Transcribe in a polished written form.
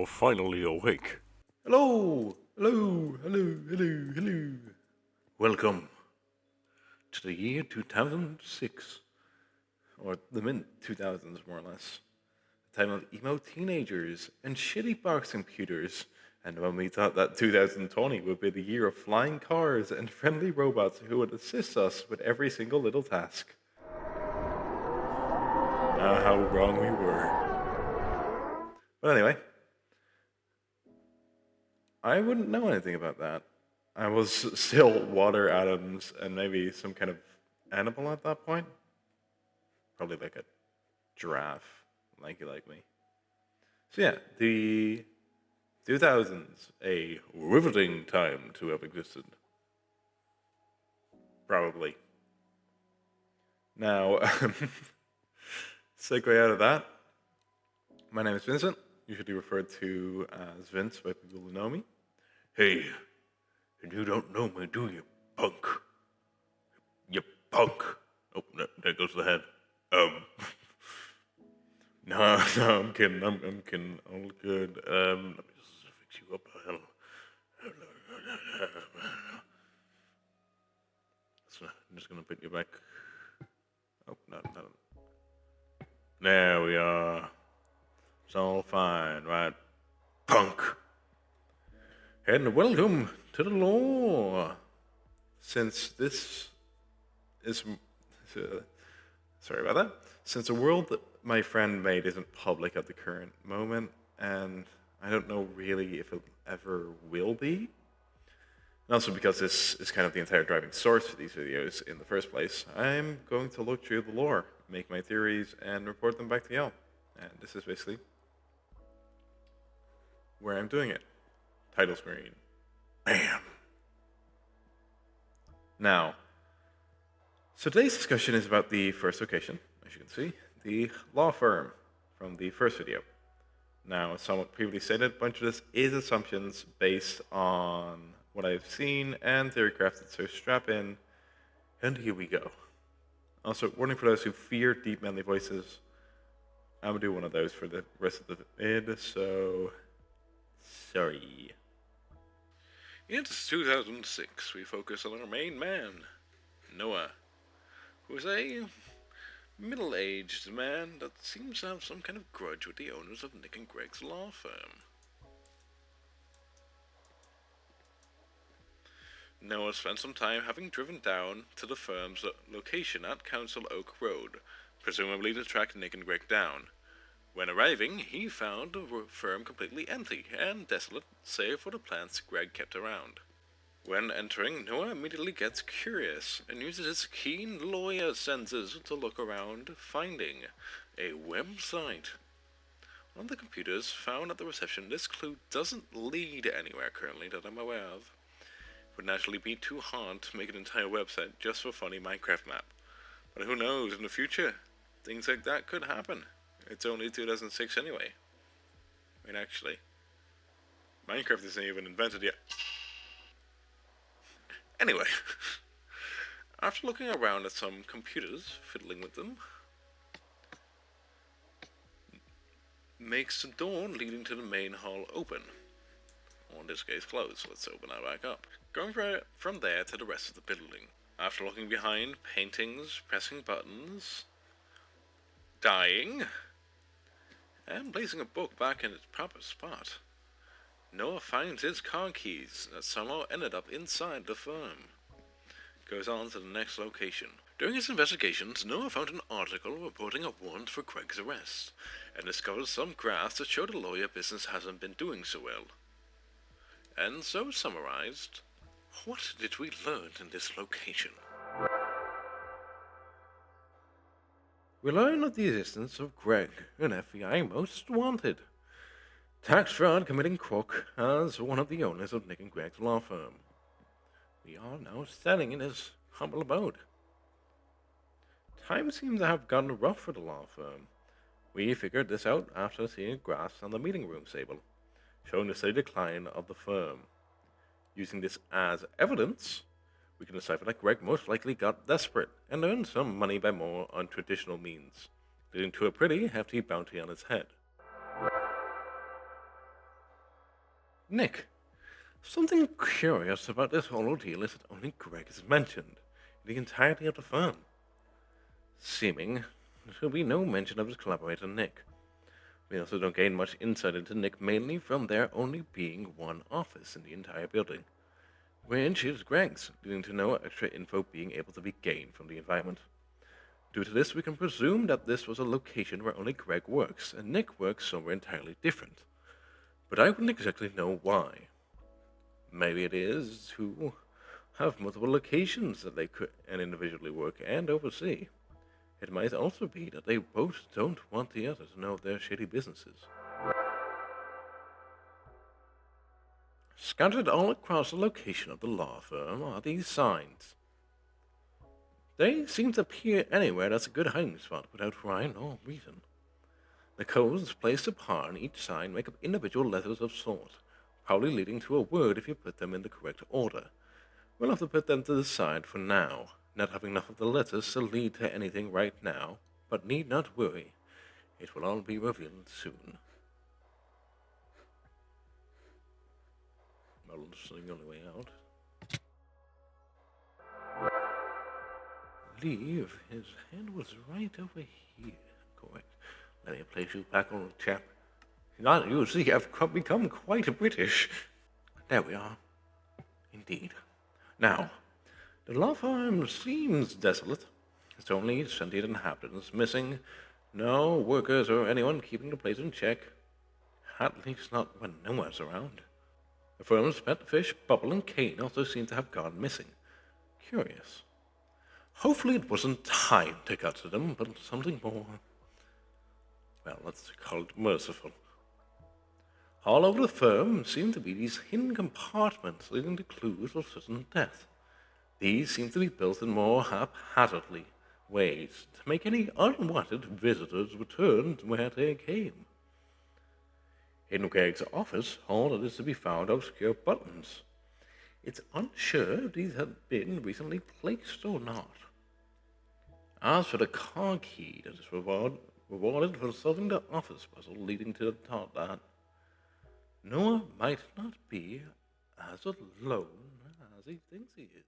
you're finally awake. Hello! Hello! Hello! Hello! Hello! Welcome to the year 2006, or the mid-2000s more or less. The time of emo teenagers and shitty box computers, and when we thought that 2020 would be the year of flying cars and friendly robots who would assist us with every single little task. Ah, how wrong we were. But anyway, I wouldn't know anything about that. I was still water atoms and maybe some kind of animal at that point. Probably like a giraffe, like me. So yeah, the 2000s, a riveting time to have existed. Probably. Now, segue out of that, my name is Vincent, usually referred to as Vince by people who know me. Hey, and you don't know me, do you, punk? You punk. Oh, no, there goes the head. No, I'm kidding. I'm kidding. All good. Let me just fix you up. So I'm just gonna put you back. Oh, no. There we are. It's all fine, right? Punk. And welcome to the law. Since this is... sorry about that. Since the world that my friend made isn't public at the current moment, and I don't know really if it ever will be, and also because this is kind of the entire driving source for these videos in the first place, I'm going to look through the lore, make my theories, and report them back to y'all. And this is basically where I'm doing it. Title screen. Bam! Now, so today's discussion is about the first location, as you can see, the law firm from the first video. Now, as someone previously stated, a bunch of this is assumptions based on what I've seen and theory crafted, so strap in, and here we go. Also, warning for those who fear deep manly voices, I'm gonna do one of those for the rest of the vid, so sorry. It's 2006. We focus on our main man, Noah, who is a middle-aged man that seems to have some kind of grudge with the owners of Nick and Greg's law firm. Noah spent some time having driven down to the firm's location at Council Oak Road, presumably to track Nick and Greg down. When arriving, he found the firm completely empty and desolate, save for the plants Greg kept around. When entering, Noah immediately gets curious and uses his keen lawyer senses to look around, finding a website. On the computers found at the reception, this clue doesn't lead anywhere currently that I'm aware of. It would naturally be too hard to make an entire website just for a funny Minecraft map. But who knows, in the future, things like that could happen. It's only 2006 anyway. I mean, actually, Minecraft isn't even invented yet. Anyway, after looking around at some computers, fiddling with them, makes the door leading to the main hall open. Or in this case, closed. Let's open that back up. Going from there to the rest of the building. After looking behind, paintings, pressing buttons, dying, and placing a book back in its proper spot, Noah finds his car keys that somehow ended up inside the firm. Goes on to the next location. During his investigations, Noah found an article reporting a warrant for Greg's arrest, and discovered some graphs that show the lawyer business hasn't been doing so well. And so summarized, what did we learn in this location? We learn of the existence of Greg, an FBI most wanted tax fraud committing crook as one of the owners of Nick and Greg's law firm. We are now standing in his humble abode. Times seem to have gotten rough for the law firm. We figured this out after seeing graphs on the meeting room table, showing the steady decline of the firm. Using this as evidence, we can decipher that Greg most likely got desperate and earned some money by more untraditional means, leading to a pretty hefty bounty on his head. Nick, something curious about this whole ordeal is that only Greg is mentioned in the entirety of the firm. Seeming there will be no mention of his collaborator Nick. We also don't gain much insight into Nick, mainly from there only being one office in the entire building, which is Greg's, leading to no extra info being able to be gained from the environment. Due to this, we can presume that this was a location where only Greg works, and Nick works somewhere entirely different. But I wouldn't exactly know why. Maybe it is to have multiple locations that they could and individually work and oversee. It might also be that they both don't want the other to know of their shady businesses. Scattered all across the location of the law firm are these signs. They seem to appear anywhere that's a good hiding spot without rhyme or reason. The codes placed upon each sign make up individual letters of sort, probably leading to a word if you put them in the correct order. We'll have to put them to the side for now, not having enough of the letters to lead to anything right now, but need not worry. It will all be revealed soon. Well, this is the only way out. Leave. His hand was right over here. Correct. Let me place you back, old chap. Now you see, I've become quite British. There we are. Indeed. Now, the law firm seems desolate. It's only sentient inhabitants missing. No workers or anyone keeping the place in check. At least not when no one's around. The firm's pet fish, Bubble and Kane, also seem to have gone missing. Curious. Hopefully it wasn't time to cut to them, but something more, well, let's call it merciful. All over the firm seem to be these hidden compartments leading to clues of sudden death. These seem to be built in more haphazardly ways to make any unwanted visitors return to where they came. In Greg's office, all that is to be found are obscure buttons. It's unsure if these have been recently placed or not. As for the car key that is rewarded for solving the office puzzle, leading to the thought that Noah might not be as alone as he thinks he is.